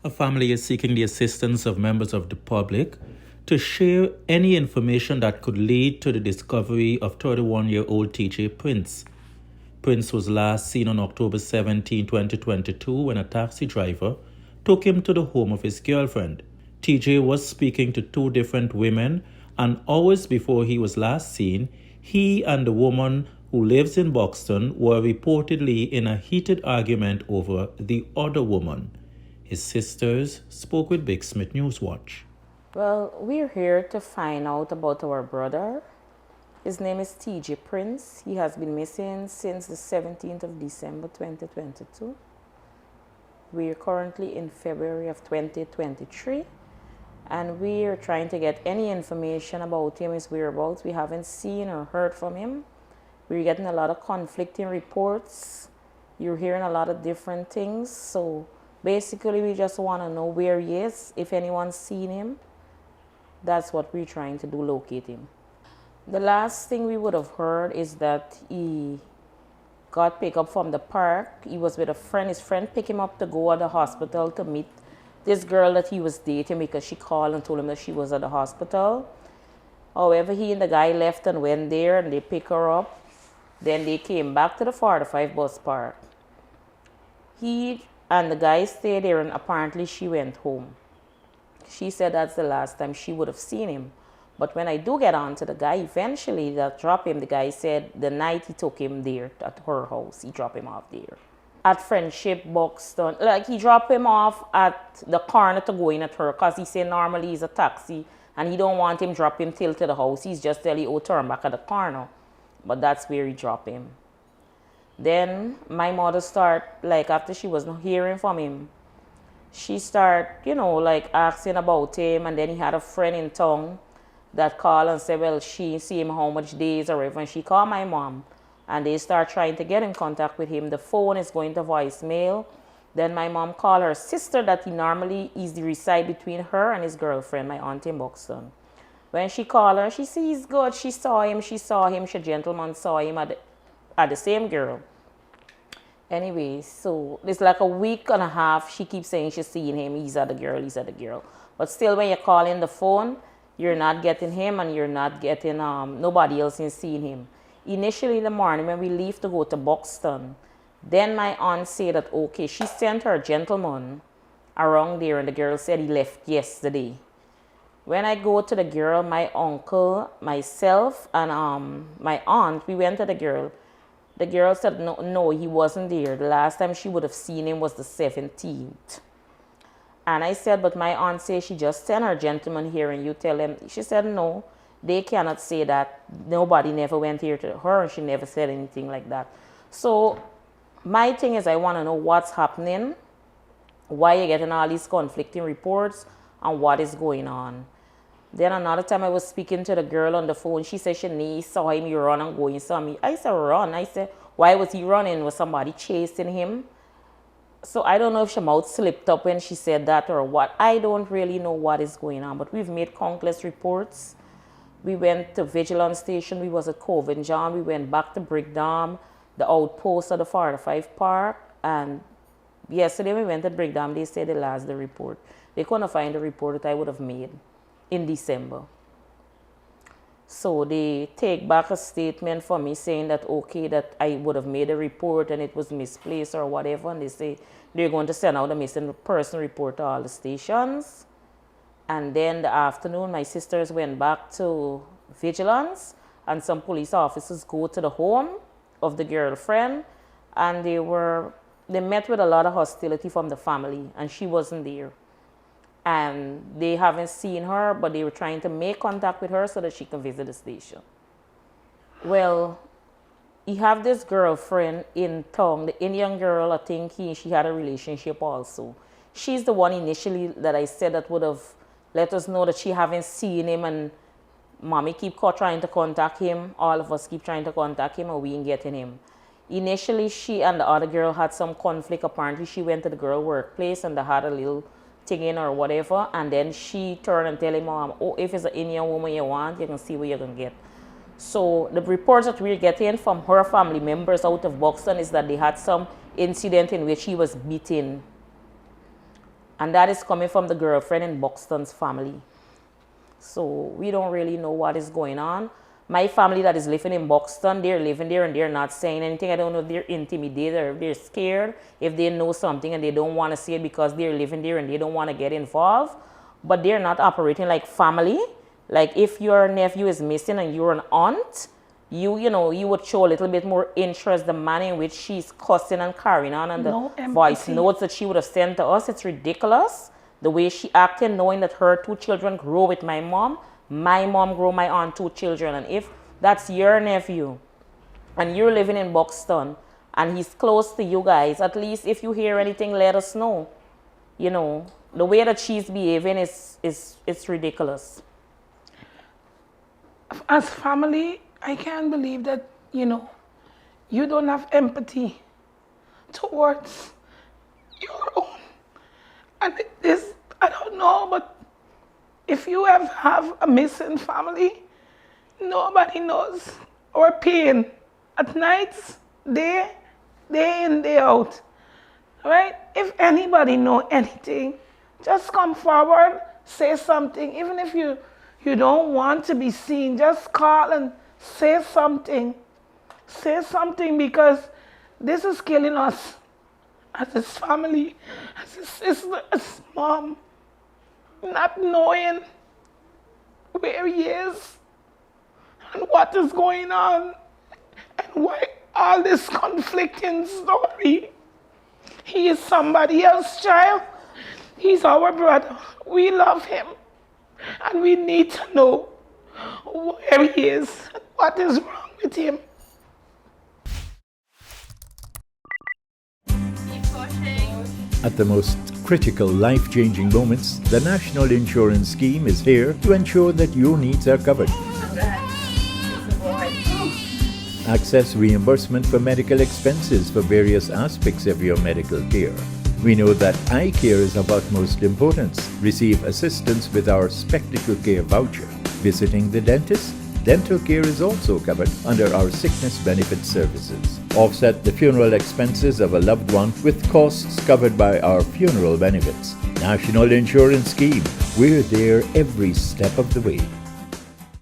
A family is seeking the assistance of members of the public to share any information that could lead to the discovery of 31-year-old TJ Prince. Prince was last seen on October 17, 2022, when a taxi driver took him to the home of his girlfriend. TJ was speaking to two different women, and hours before he was last seen, he and the woman who lives in Buxton were reportedly in a heated argument over the other woman. His sisters spoke with Big Smith Newswatch. Well, we're here to find out about our brother. His name is TJ Prince. He has been missing since the 17th of December 2022. We're currently in February of 2023, and we're trying to get any information about him, his whereabouts. We haven't seen or heard from him. We're getting a lot of conflicting reports. You're hearing a lot of different things. So basically, we just want to know where he is, if anyone's seen him. That's what we're trying to do, locate him. The last thing we would have heard is that he got picked up from the park. He was with a friend. His friend picked him up to go to the hospital to meet this girl that he was dating, because she called and told him that she was at the hospital. However, he and the guy left and went there, and they picked her up. Then they came back to the 45 bus park. He and the guy stayed there, and apparently she went home. She said that's the last time she would have seen him. But when I do get on to the guy, eventually that dropped him, the guy said the night he took him there at her house, he dropped him off there. At Friendship, Buxton, like he dropped him off at the corner to go in at her, because he said normally he's a taxi and he don't want him drop him till to the house. He's just telling you, oh, turn back at the corner. But that's where he dropped him. Then my mother like after she was not hearing from him, she like asking about him, and then he had a friend in town that called and said, well, she see him how much days or whatever, and she called my mom, and they start trying to get in contact with him. The phone is going to voicemail. Then my mom called her sister that he normally is the reside between her and his girlfriend, my aunt in Buxton. When she called her, she said he's good. She saw him, she gentleman saw him at the same girl. Anyway, so it's like a week and a half, she keeps saying she's seeing him, he's at the girl. But still, when you call in the phone, you're not getting him, and you're not getting, nobody else is seeing him. Initially in the morning, when we leave to go to Buxton, then my aunt said that, okay, she sent her gentleman around there, and the girl said he left yesterday. When I go to the girl, my uncle, myself, and my aunt, we went to the girl. The girl said, no, he wasn't there. The last time she would have seen him was the 17th. And I said, but my aunt says she just sent her gentleman here, and you tell them. She said, no, they cannot say that. Nobody never went here to her, and she never said anything like that. So my thing is, I want to know what's happening, why you're getting all these conflicting reports, and what is going on. Then another time I was speaking to the girl on the phone. She said she saw him, you run and go, you saw me. I said, run. I said, why was he running? Was somebody chasing him? So I don't know if she mouth slipped up when she said that or what. I don't really know what is going on, but we've made countless reports. We went to Vigilance Station. We was at Cove and John. We went back to Brickdam, the outpost of the 45 Park. And yesterday we went to Brickdam. They said they lost the report. They couldn't find the report that I would have made in December. So they take back a statement for me saying that, okay, that I would have made a report and it was misplaced or whatever. And they say they're going to send out a missing person report to all the stations. And then the afternoon, my sisters went back to Vigilance, and some police officers go to the home of the girlfriend, and they met with a lot of hostility from the family, and she wasn't there. And they haven't seen her, but they were trying to make contact with her so that she can visit the station. Well, he have this girlfriend in town, the Indian girl. I think she had a relationship also. She's the one initially that I said that would have let us know that she haven't seen him, and mommy keep trying to contact him. All of us keep trying to contact him, and we ain't getting him. Initially, she and the other girl had some conflict. Apparently, she went to the girl workplace and they had a little thing in or whatever. And then she turned and tell him, Mom, oh, if it's an Indian woman you want, you can see what you're going to get. So the reports that we're getting from her family members out of Buxton is that they had some incident in which he was beaten. And that is coming from the girlfriend in Buxton's family. So we don't really know what is going on. My family that is living in Buxton, they're living there and they're not saying anything. I don't know if they're intimidated or if they're scared, if they know something and they don't want to say it because they're living there and they don't want to get involved. But they're not operating like family. Like if your nephew is missing and you're an aunt, you know, you would show a little bit more interest. The manner in which she's cussing and carrying on and No the empathy. voice notes that she would have sent to us, it's ridiculous. The way she acted, knowing that her 2 children grow with my mom grow my aunt 2 children. And if that's your nephew and you're living in Buxton and he's close to you guys, at least if you hear anything, let us know. You know, the way that she's behaving is it's ridiculous. As family, I can't believe that, you know, you don't have empathy towards your own. And this, I don't know, but if you have a missing family, nobody knows our pain at nights, day in, day out. All right? If anybody know anything, just come forward, say something. Even if you don't want to be seen, just call and say something. Say something, because this is killing us as his family, as his sister, as his mom, not knowing where he is and what is going on and why all this conflicting story. He is somebody else's child. He's our brother. We love him. And we need to know where he is and what is wrong with him. At the most critical, life-changing moments, the National Insurance Scheme is here to ensure that your needs are covered. Access reimbursement for medical expenses for various aspects of your medical care. We know that eye care is of utmost importance. Receive assistance with our Spectacle Care voucher. Visiting the dentist? Dental care is also covered under our sickness benefit services. Offset the funeral expenses of a loved one with costs covered by our funeral benefits. National Insurance Scheme. We're there every step of the way.